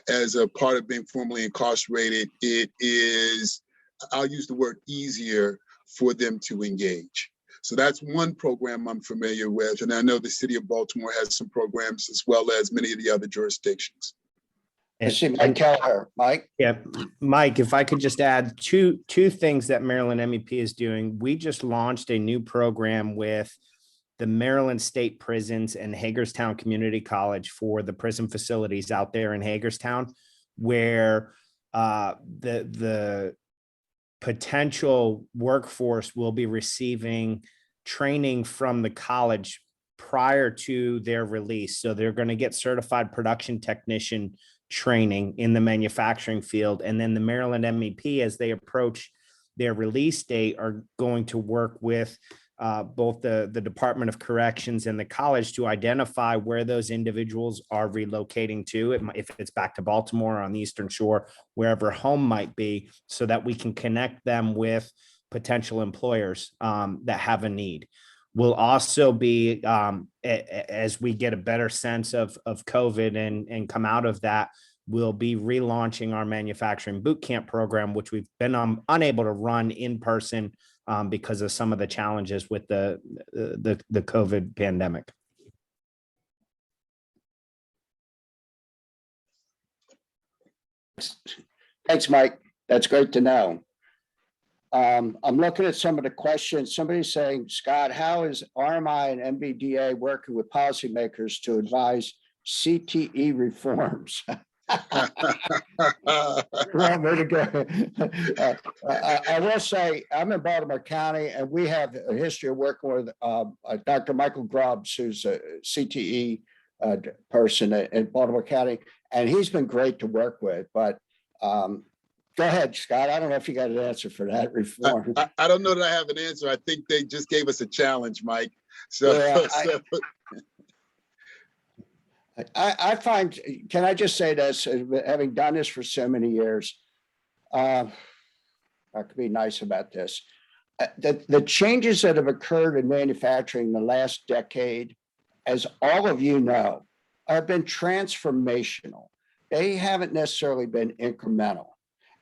S6: as a part of being formerly incarcerated, it is, I'll use the word, easier for them to engage. So that's one program I'm familiar with. And I know the city of Baltimore has some programs as well as many of the other jurisdictions.
S1: And Mike Kelleher. Mike?
S2: Yeah, Mike, if I could just add two things that Maryland MEP is doing. We just launched a new program with the Maryland State Prisons and Hagerstown Community College for the prison facilities out there in Hagerstown, where the potential workforce will be receiving training from the college prior to their release. So they're going to get certified production technician training in the manufacturing field. And then the Maryland MEP, as they approach their release date, are going to work with both the Department of Corrections and the college to identify where those individuals are relocating to, if it's back to Baltimore on the Eastern Shore, wherever home might be, so that we can connect them with potential employers that have a need. We'll also be, as we get a better sense of COVID and come out of that, we'll be relaunching our manufacturing boot camp program, which we've been unable to run in person because of some of the challenges with the COVID pandemic.
S1: Thanks, Mike. That's great to know. I'm looking at some of the questions. Somebody's saying, Scott, how is RMI and MBDA working with policymakers to advise CTE reforms? Well, way to go. I will say I'm in Baltimore County, and we have a history of working with Dr. Michael Grubbs, who's a CTE person in Baltimore County, and he's been great to work with. But go ahead, Scott. I don't know if you got an answer for that reform.
S6: I don't know that I have an answer. I think they just gave us a challenge, Mike. So,
S1: yeah, I find, can I just say this, having done this for so many years, I could be nice about this. The changes that have occurred in manufacturing in the last decade, as all of you know, have been transformational. They haven't necessarily been incremental.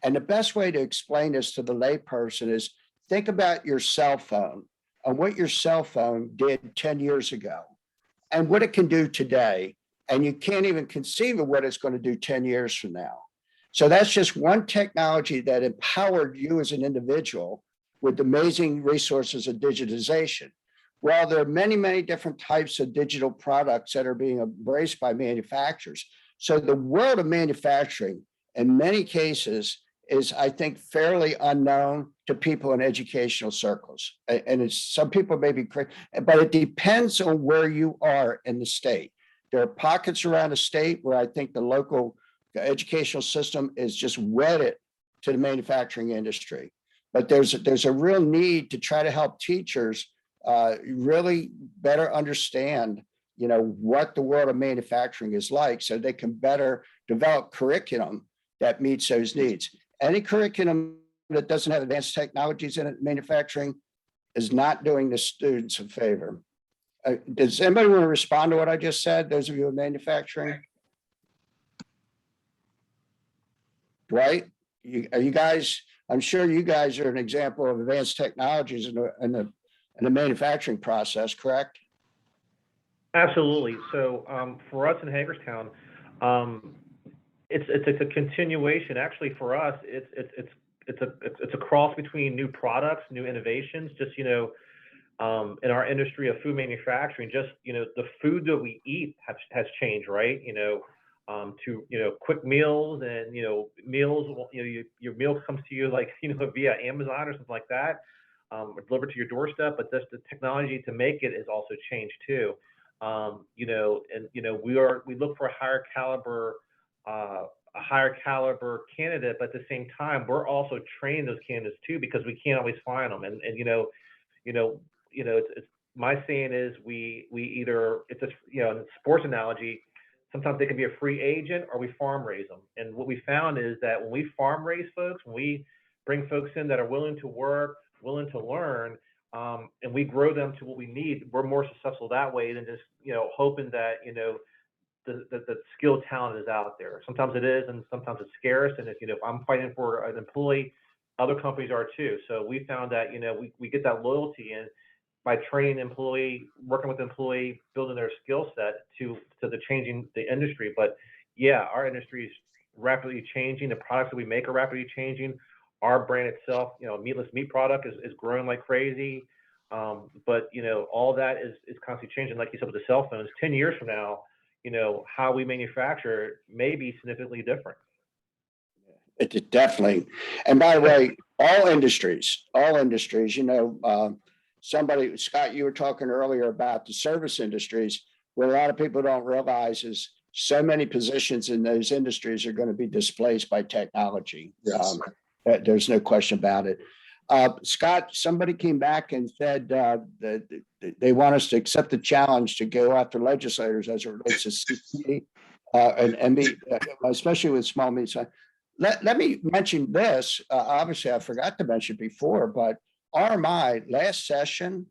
S1: And the best way to explain this to the layperson is think about your cell phone and what your cell phone did 10 years ago and what it can do today. And you can't even conceive of what it's going to do 10 years from now. So that's just one technology that empowered you as an individual with amazing resources of digitization. Well, there are many, many different types of digital products that are being embraced by manufacturers. So the world of manufacturing, in many cases, is, I think, fairly unknown to people in educational circles. And it's, some people may be crazy, but it depends on where you are in the state. There are pockets around the state where I think the local educational system is just wedded to the manufacturing industry. But there's a real need to try to help teachers really better understand, you know, what the world of manufacturing is like, so they can better develop curriculum that meets those needs. Any curriculum that doesn't have advanced technologies in it, manufacturing, is not doing the students a favor. Does anybody want to respond to what I just said? Those of you in manufacturing? Dwight, are you guys, I'm sure you guys are an example of advanced technologies in the manufacturing process, correct?
S7: Absolutely. So for us in Hagerstown, it's a continuation. Actually, for us, it's a cross between new products, new innovations. Just, you know, in our industry of food manufacturing, just, you know, the food that we eat has changed, right? You know, to, you know, quick meals and, you know, meals, you know, your meal comes to you like, you know, via Amazon or something like that, delivered to your doorstep. But just the technology to make it has also changed too. You know, and, you know, we look for a higher caliber candidate, but at the same time, we're also training those candidates too, because we can't always find them. And it's my saying is we either, it's a, you know, in the sports analogy, sometimes they can be a free agent or we farm raise them. And what we found is that when we farm raise folks, when we bring folks in that are willing to work, willing to learn, and we grow them to what we need, we're more successful that way than just, you know, hoping that, you know, the skilled talent is out there. Sometimes it is, and sometimes it's scarce. And if, you know, if I'm fighting for an employee, other companies are too. So we found that, you know, we get that loyalty in by training employee, working with the employee, building their skill set to the changing the industry. But yeah, our industry is rapidly changing. The products that we make are rapidly changing. Our brand itself, you know, meatless meat product is growing like crazy. But, you know, all that is constantly changing. Like you said with the cell phones, 10 years from now, you know, how we manufacture may be significantly different.
S1: It definitely. And by the way, all industries, you know, Scott, you were talking earlier about the service industries, where a lot of people don't realize is so many positions in those industries are going to be displaced by technology.
S6: Yes.
S1: There's no question about it. Scott, somebody came back and said that they want us to accept the challenge to go after legislators as it relates to CP and MB, especially with small meat. Let me mention this. Obviously, I forgot to mention before, but RMI last session,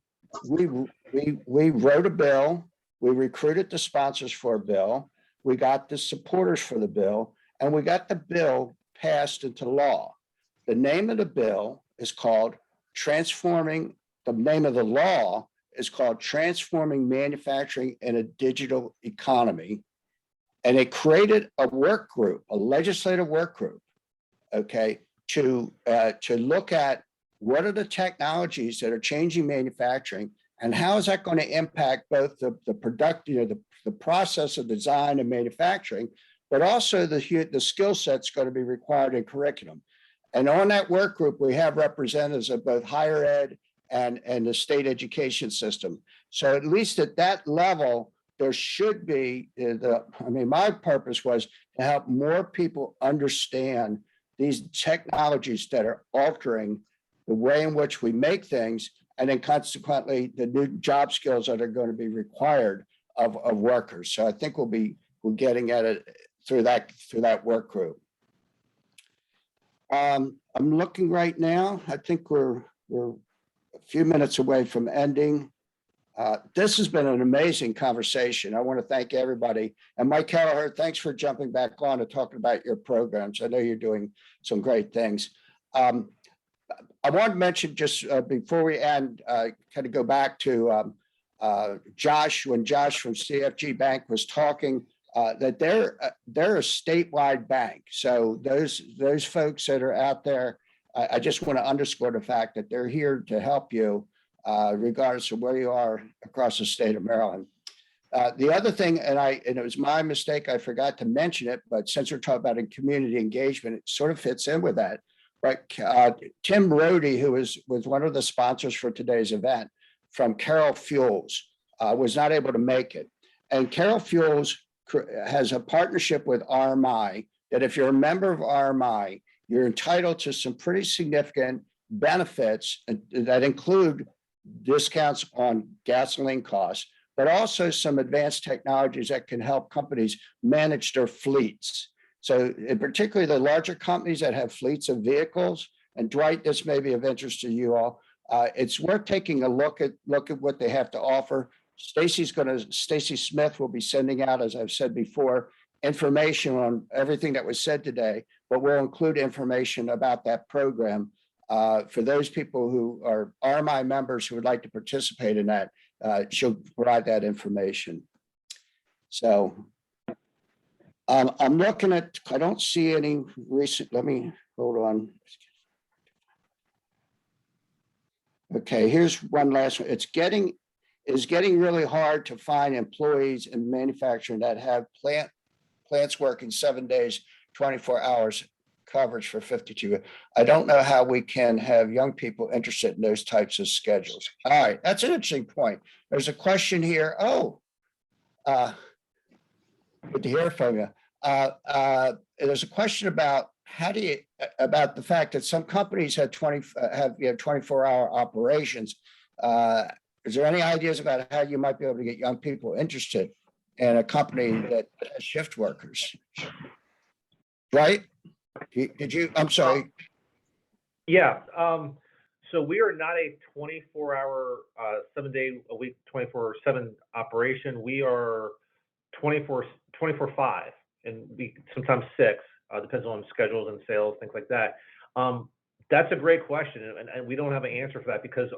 S1: we wrote a bill. We recruited the sponsors for a bill. We got the supporters for the bill, and we got the bill passed into law. The name of the bill is called the name of the law is called Transforming Manufacturing in a Digital Economy. And it created a work group, a legislative work group, okay, to look at what are the technologies that are changing manufacturing and how is that going to impact both the product, the process of design and manufacturing, but also the skill sets going to be required in curriculum. And on that work group, we have representatives of both higher ed and the state education system. So at least at that level, there should be my purpose was to help more people understand these technologies that are altering the way in which we make things, and then consequently the new job skills that are going to be required of workers. So I think we're getting at it through that work group. I'm looking right now. I think we're a few minutes away from ending. This has been an amazing conversation. I want to thank everybody. And Mike Kelleher, thanks for jumping back on and talking about your programs. I know you're doing some great things. I want to mention just before we end, kind of go back to Josh, when Josh from CFG Bank was talking, that they're a statewide bank. So those folks that are out there, I just want to underscore the fact that they're here to help you regardless of where you are across the state of Maryland. The other thing, and it was my mistake, I forgot to mention it, but since we're talking about community engagement, it sort of fits in with that. But Tim Rohde, who was one of the sponsors for today's event from Carroll Fuels, was not able to make it. And Carroll Fuels has a partnership with RMI that if you're a member of RMI, you're entitled to some pretty significant benefits that include discounts on gasoline costs, but also some advanced technologies that can help companies manage their fleets. So particularly the larger companies that have fleets of vehicles, and Dwight, this may be of interest to you all, it's worth taking a look at what they have to offer. Stacy Smith will be sending out, as I've said before, information on everything that was said today, but we'll include information about that program for those people who are RMI members who would like to participate in that. She'll provide that information. So I'm looking at, I don't see any recent, let me hold on. Okay, here's one last one. It's getting really hard to find employees in manufacturing that have plants working 7 days, 24 hours coverage for 52. I don't know how we can have young people interested in those types of schedules. All right, that's an interesting point. There's a question here. Oh, good to hear from you. There's a question about about the fact that some companies have 24-hour operations. Is there any ideas about how you might be able to get young people interested in a company that has shift workers? Right? Did you? I'm sorry.
S7: Yeah. So we are not a 24-hour, 7-day-a-week, 24/7 operation. We are 24/5, and we sometimes 6. Depends on schedules and sales, things like that. That's a great question, and we don't have an answer for that because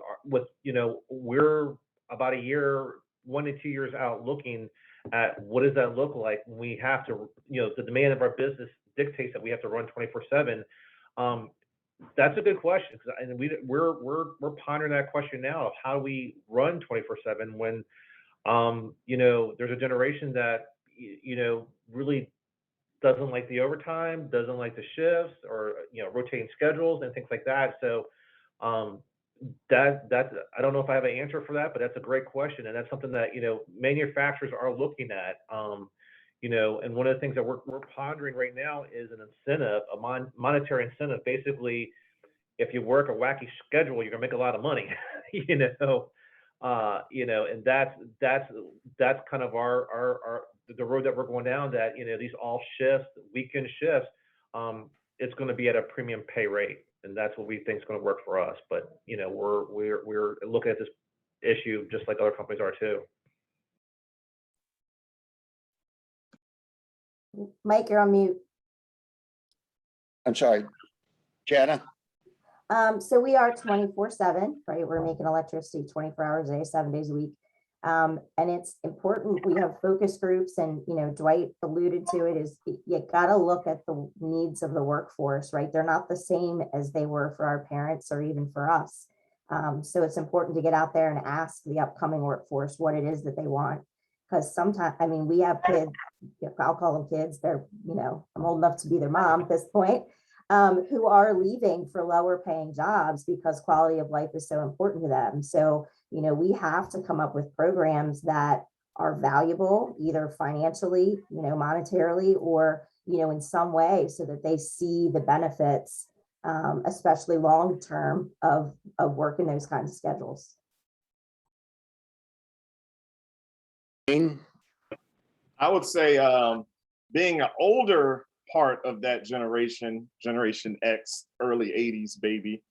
S7: we're about a year, 1 to 2 years out looking at what does that look like. We have to, the demand of our business dictates that we have to run 24/7. That's a good question, and we're pondering that question now of how do we run 24/7 when there's a generation that really doesn't like the overtime, doesn't like the shifts, or rotating schedules and things like that. So that I don't know if I have an answer for that, but that's a great question, and that's something that manufacturers are looking at. And one of the things that we're pondering right now is an incentive, a monetary incentive. Basically, if you work a wacky schedule, you're gonna make a lot of money, and that's kind of the road that we're going down, that, these all shifts, weekend shifts, it's going to be at a premium pay rate. And that's what we think is going to work for us. But, we're looking at this issue just like other companies are too.
S8: Mike, you're on mute.
S1: I'm sorry, Jana?
S8: So we are 24/7, right? We're making electricity 24 hours a day, 7 days a week. And it's important. We have focus groups, and, Dwight alluded to it, is you got to look at the needs of the workforce, right? They're not the same as they were for our parents or even for us. So it's important to get out there and ask the upcoming workforce what it is that they want. Because sometimes, we have kids, I'll call them kids. They're, I'm old enough to be their mom at this point, who are leaving for lower paying jobs because quality of life is so important to them. So, we have to come up with programs that are valuable, either financially, monetarily, or, in some way, so that they see the benefits, especially long-term, of working those kinds of schedules.
S5: I would say, being an older part of that Generation X, early 80s baby,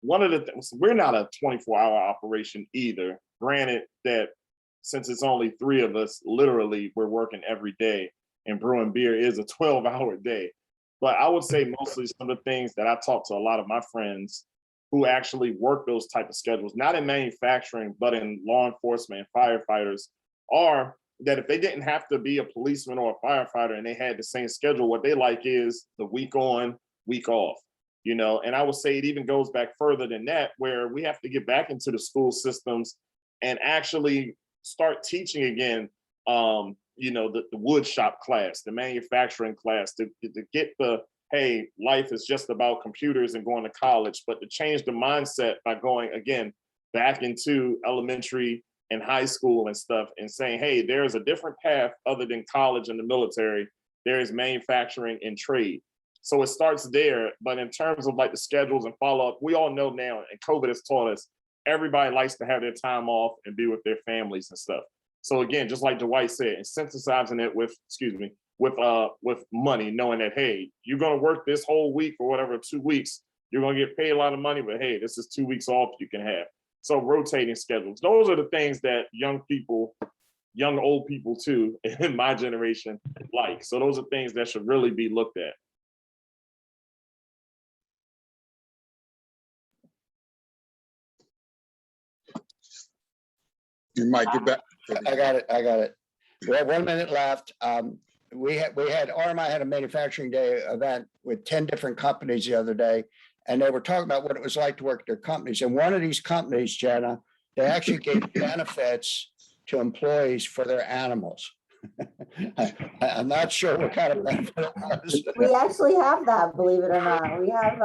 S5: one of the things, we're not a 24-hour operation either. Granted that since it's only 3 of us, literally we're working every day, and brewing beer is a 12-hour day. But I would say mostly some of the things that I talk to a lot of my friends who actually work those type of schedules, not in manufacturing, but in law enforcement and firefighters, are that if they didn't have to be a policeman or a firefighter and they had the same schedule, what they like is the week on, week off. And I would say it even goes back further than that, where we have to get back into the school systems and actually start teaching again, the wood shop class, the manufacturing class, to get hey, life is just about computers and going to college, but to change the mindset by going, again, back into elementary and high school and stuff, and saying, hey, there's a different path other than college and the military. There is manufacturing and trade. So it starts there. But in terms of like the schedules and follow-up, we all know now, and COVID has taught us, everybody likes to have their time off and be with their families and stuff. So again, just like Dwight said, and synthesizing it with money, knowing that, hey, you're going to work this whole week or whatever, 2 weeks, you're going to get paid a lot of money, but hey, this is 2 weeks off you can have. So rotating schedules, those are the things that young old people too, in my generation like. So those are things that should really be looked at.
S6: You might get back.
S1: I got it. We have 1 minute left. RMI had a manufacturing day event with 10 different companies the other day, and they were talking about what it was like to work at their companies. And one of these companies, Jenna, they actually gave benefits to employees for their animals. I'm not sure what kind of benefit it was.
S8: We actually have that, believe it or not. We have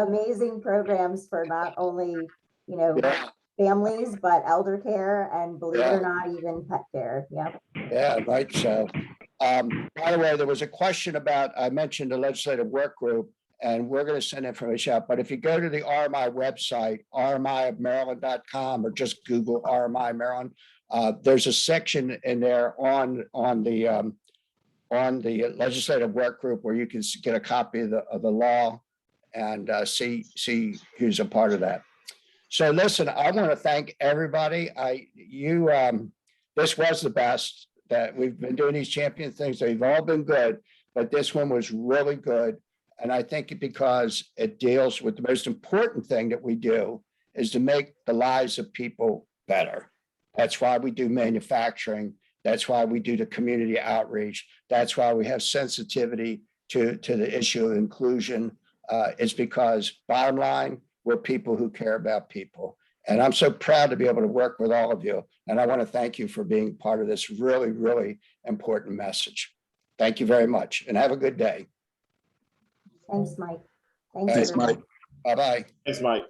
S8: amazing programs for not only,
S1: Yeah.
S8: families, but elder care, and believe it or not, even pet care. Yep.
S1: Yeah, right. So, by the way, there was a question about, I mentioned the legislative work group, and we're going to send information out. But if you go to the RMI website, rmiofmaryland.com, or just Google RMI Maryland, there's a section in there on the legislative work group where you can get a copy of the law and see who's a part of that. So listen, I want to thank everybody. This was the best that we've been doing, these champion things. They've all been good, but this one was really good. And I think because it deals with the most important thing that we do is to make the lives of people better. That's why we do manufacturing. That's why we do the community outreach. That's why we have sensitivity to the issue of inclusion. It's because bottom line, we're people who care about people. And I'm so proud to be able to work with all of you. And I want to thank you for being part of this really, really important message. Thank you very much and have a good day.
S8: Thanks, Mike.
S6: Thanks, Mike.
S1: Bye-bye.
S5: Thanks, Mike.